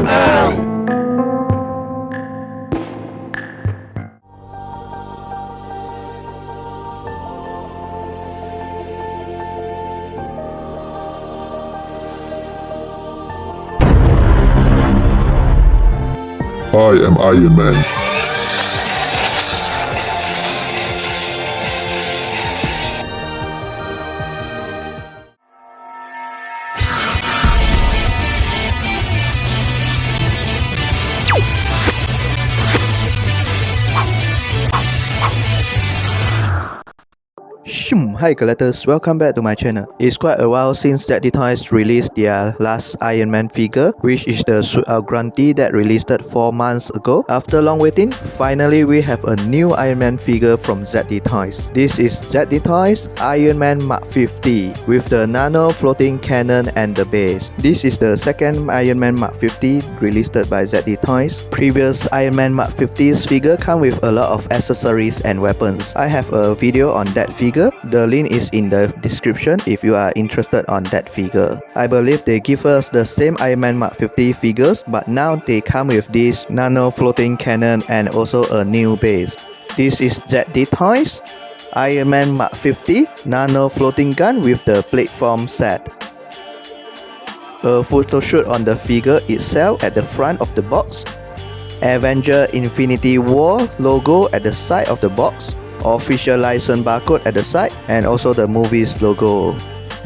Mark L. I am Iron Man. Hi collectors, welcome back to my channel. It's quite a while since that Toys released their last Iron Man figure, which is the Shootout Grunty that released 4 months ago. After long waiting, finally we have a new Iron Man figure from ZD Toys. This is ZD Toys Iron Man Mark 50 with the Nano floating cannon and the base. This is the second Iron Man Mark 50 released by ZD Toys. Previous Iron Man Mark 50's figure come with a lot of accessories and weapons. I have a video on that figure. The link is in the description if you are interested on that figure. I believe they give us the same Iron Man Mark 50 figures, but now they come with this Nano floating cannon and also a new base. This is ZD Toys Iron Man Mark 50 Nano floating gun with the platform set. A photo shoot on the figure itself at the front of the box. Avenger Infinity War logo at the side of the box. Official license barcode at the side, and also the movie's logo.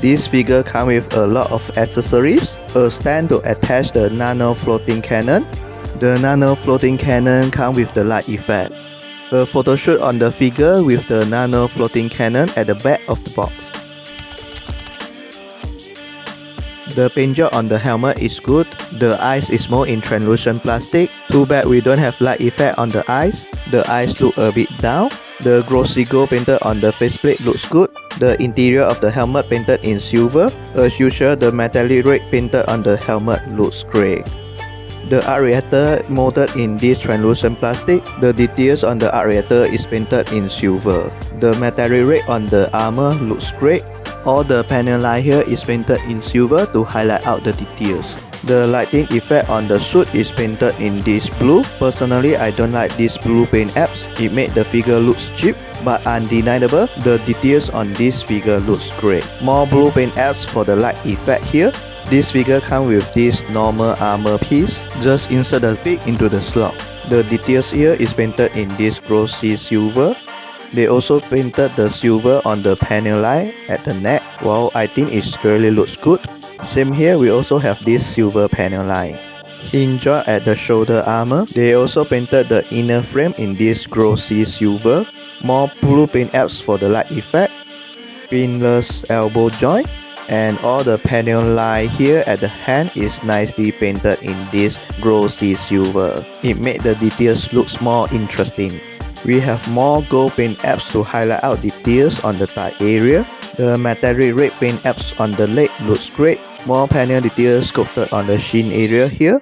This figure comes with a lot of accessories, a stand to attach the Nano floating cannon. The Nano floating cannon comes with the light effect. A photo shoot on the figure with the Nano floating cannon at the back of the box. The paint job on the helmet is good. The eyes is more in translucent plastic. Too bad we don't have light effect on the eyes. The eyes look a bit down. The glossy gold painted on the faceplate looks good. The interior of the helmet painted in silver. As usual, the metallic red painted on the helmet looks great. The art reactor molded in this translucent plastic. The details on the art reactor is painted in silver. The metallic red on the armor looks great. All the panel line here is painted in silver to highlight out the details. The lighting effect on the suit is painted in this blue. Personally, I don't like this blue paint apps. It made the figure looks cheap, but undeniable, the details on this figure looks great. More blue paint apps for the light effect here. This figure comes with this normal armor piece. Just insert the pick into the slot. The details here is painted in this glossy silver. They also painted the silver on the panel line at the neck. Wow, I think it really looks good. Same here, we also have this silver panel line. Hinge joint at the shoulder armor. They also painted the inner frame in this glossy silver. More blue paint apps for the light effect. Pinless elbow joint. And all the panel line here at the hand is nicely painted in this glossy silver. It made the details look more interesting. We have more gold paint apps to highlight out details on the thigh area. The metallic red paint apps on the leg looks great. More panel details sculpted on the shin area here.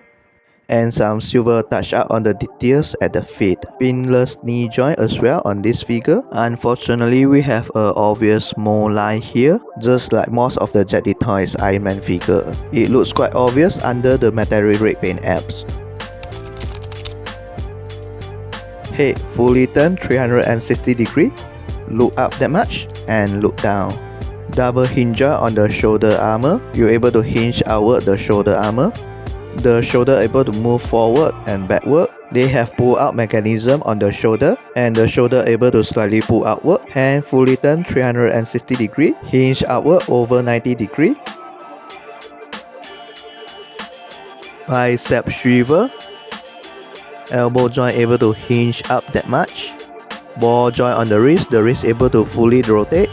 And some silver touch up on the details at the feet. Pinless knee joint as well on this figure. Unfortunately, we have a obvious mole line here, just like most of the ZD Toys Iron Man figure. It looks quite obvious under the metallic red paint apps. Head fully turned 360 degree, look up that much and look down. Double hinge on the shoulder armor, you're able to hinge outward the shoulder armor. The shoulder able to move forward and backward. They have pull out mechanism on the shoulder and the shoulder able to slightly pull outward. Hand fully turned 360 degree, hinge outward over 90 degree. Bicep swivel. Elbow joint able to hinge up that much. Ball joint on the wrist able to fully rotate.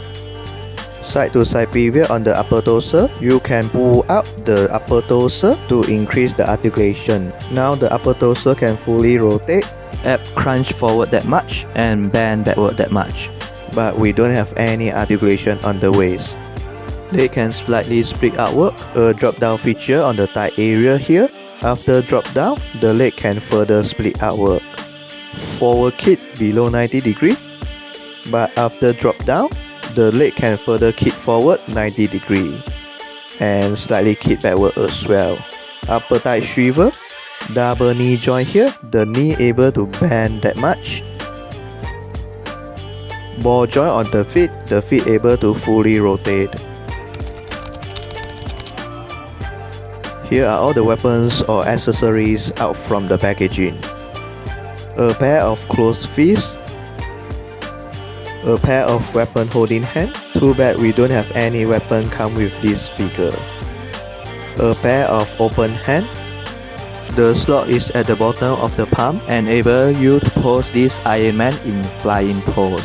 Side to side pivot on the upper torso. You can pull up the upper torso to increase the articulation. Now the upper torso can fully rotate. Ab crunch forward that much and bend backward that much. But we don't have any articulation on the waist. They can slightly split outward. A drop down feature on the thigh area here. After drop down, the leg can further split outward. Forward kick below 90 degree. But after drop down, the leg can further kick forward 90 degree. And slightly kick backward as well. Upper thigh swivel. Double knee joint here, the knee able to bend that much. Ball joint on the feet able to fully rotate. Here are all the weapons or accessories out from the packaging. A pair of closed fists, a pair of weapon holding hand. Too bad we don't have any weapon come with this figure. A pair of open hand. The slot is at the bottom of the palm, enable you to pose this Ironman in flying pose.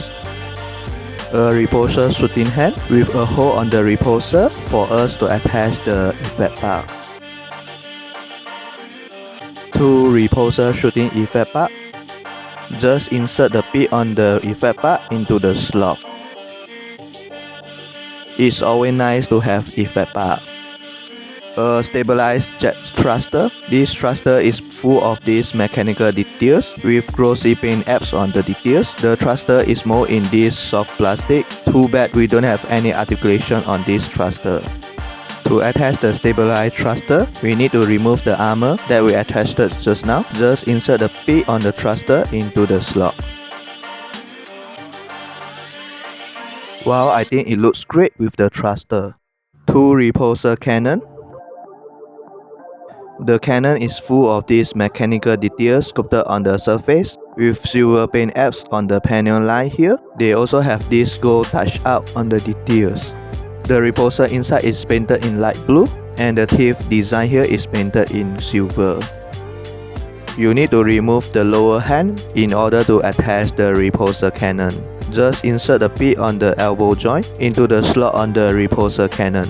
A reposer shooting hand with a hole on the reposer for us to attach the effect bar. 2 reposer shooting effect bar. Just insert the pin on the effect bar into the slot. It's always nice to have effect bar. A stabilized jet thruster. This thruster is full of these mechanical details with glossy paint apps on the details. The thruster is molded in this soft plastic. Too bad we don't have any articulation on this thruster. To attach the stabilized thruster, we need to remove the armor that we attached just now. Just insert the pin on the thruster into the slot. Wow, I think it looks great with the thruster. 2 reposer cannon. The cannon is full of these mechanical details sculpted on the surface with silver paint apps on the panel line here. They also have this gold touch up on the details. The reposer inside is painted in light blue and the teeth design here is painted in silver. You need to remove the lower hand in order to attach the reposer cannon. Just insert the pin on the elbow joint into the slot on the reposer cannon.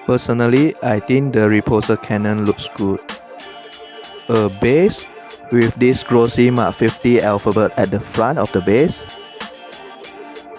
Personally, I think the reposer cannon looks good. A base with this glossy Mark 50 alphabet at the front of the base.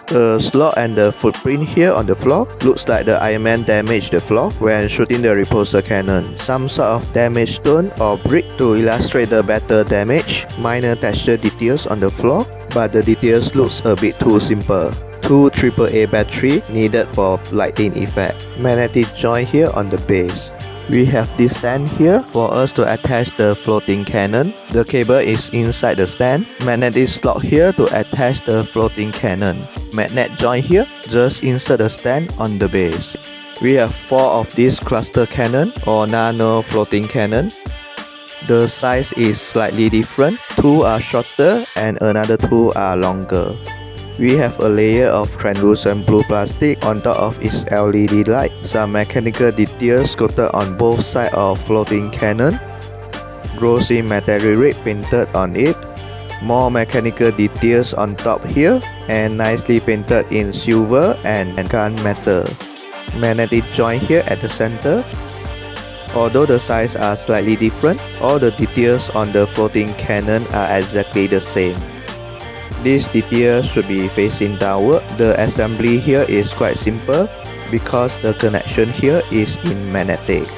The slot and the footprint here on the floor looks like the Ironman damaged the floor when shooting the reposer cannon. Some sort of damaged stone or brick to illustrate the better damage. Minor texture details on the floor, but the details looks a bit too simple. 2 AAA battery needed for lighting effect. Magnetic joint here on the base. We have this stand here for us to attach the floating cannon. The cable is inside the stand. Magnetic slot here to attach the floating cannon. Magnet joint here, just insert the stand on the base. We have 4 of these cluster cannon or nano floating cannon. The size is slightly different. 2 are shorter and another 2 are longer. We have a layer of translucent blue plastic on top of its LED light. Some mechanical details sculpted on both sides of floating cannon. Glossy metallic painted on it. More mechanical details on top here and nicely painted in silver and gunmetal. Magnetic joint here at the center. Although the sizes are slightly different, all the details on the floating cannon are exactly the same. This detail should be facing downward. The assembly here is quite simple because the connection here is in magnetic.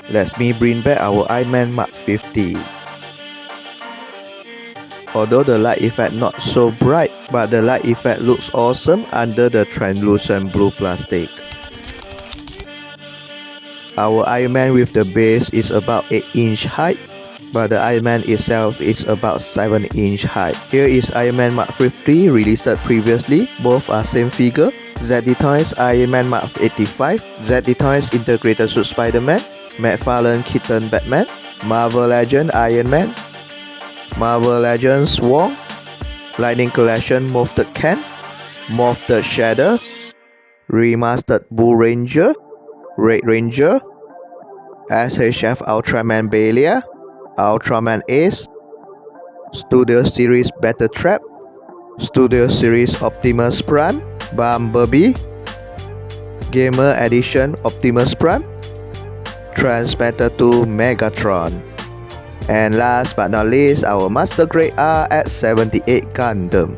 Let me bring back our Ironman Mark 50. Although the light effect not so bright, but the light effect looks awesome under the translucent blue plastic. Our Ironman with the base is about 8-inch height, but the Ironman itself is about 7-inch height. Here is Ironman Mark 50 released previously. Both are same figure. ZD Toys Ironman Mark 85, ZD Toys Integrated Suit Spider-Man, McFarlane Keaton Batman, Marvel Legend Iron Man, Marvel Legends Wong, Lightning Collection Morphed Ken, Morphed Shadow, Remastered Blue Ranger, Red Ranger, SHF Ultraman Belia, Ultraman Ace, Studio Series Battle Trap, Studio Series Optimus Prime, Bumblebee, Gamer Edition Optimus Prime, Transmeter 2 Megatron, and last but not least our Master Grade RX-78 Gundam.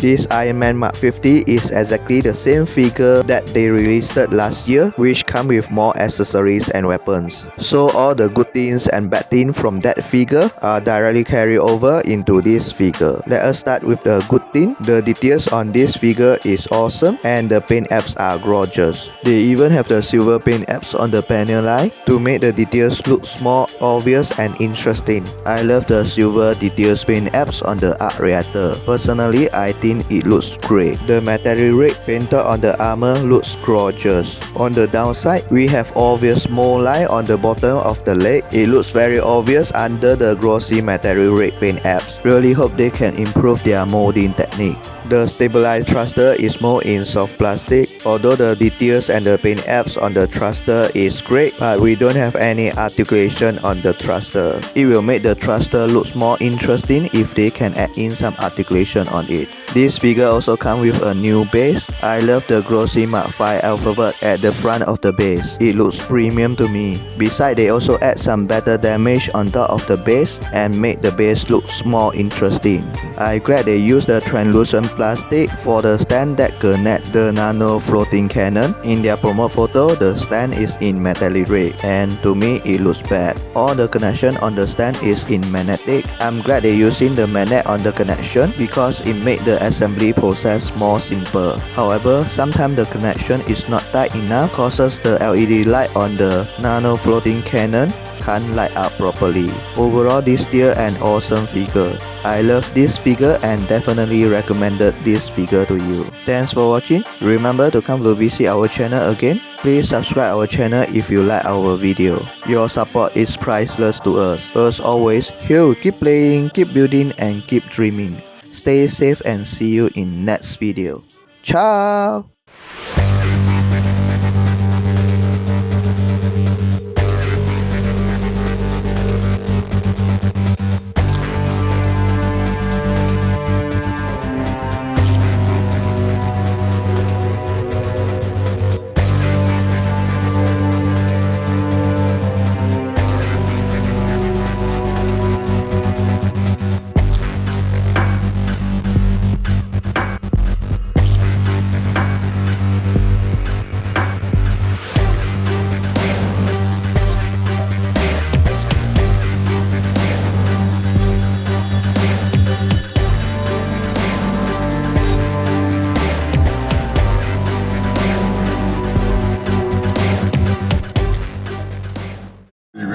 This Ironman Mark 50 is exactly the same figure that they released last year, which come with more accessories and weapons. So all the good things and bad things from that figure are directly carried over into this figure. Let us start with the good thing. The details on this figure is awesome and the paint apps are gorgeous. They even have the silver paint apps on the panel line to make the details look more obvious and interesting. I love the silver details paint apps on the arc reactor. Personally, I think it looks great. The metallic painted on the armor looks gorgeous. On the downside, we have obvious mole line on the bottom of the leg. It looks very obvious under the glossy metallic paint apps. Really hope they can improve their molding technique. The stabilized thruster is more in soft plastic. Although the details and the paint apps on the thruster is great, but we don't have any articulation on the thruster. It will make the thruster look more interesting if they can add in some articulation on it. This figure also comes with a new base. I love the glossy Mark 5 alphabet at the front of the base. It looks premium to me. Besides, they also add some better damage on top of the base and make the base look more interesting. I'm glad they used the translucent plastic for the stand that connects the Nano floating cannon. In their promo photo, the stand is in metallic red, and to me it looks bad. All the connection on the stand is in magnetic. I'm glad they're using the magnet on the connection because it makes the assembly process more simple. However, sometimes the connection is not tight enough, causes the LED light on the Nano floating cannon can't light up properly. Overall, this still an awesome figure. I love this figure and definitely recommended this figure to you. Thanks for watching. Remember to come to visit our channel again. Please subscribe our channel if you like our video. Your support is priceless to us. As always, here we keep playing, keep building and keep dreaming. Stay safe and see you in next video. Ciao!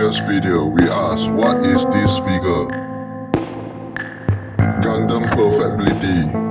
Previous video, we asked what is this figure? Gundam Perfectibility.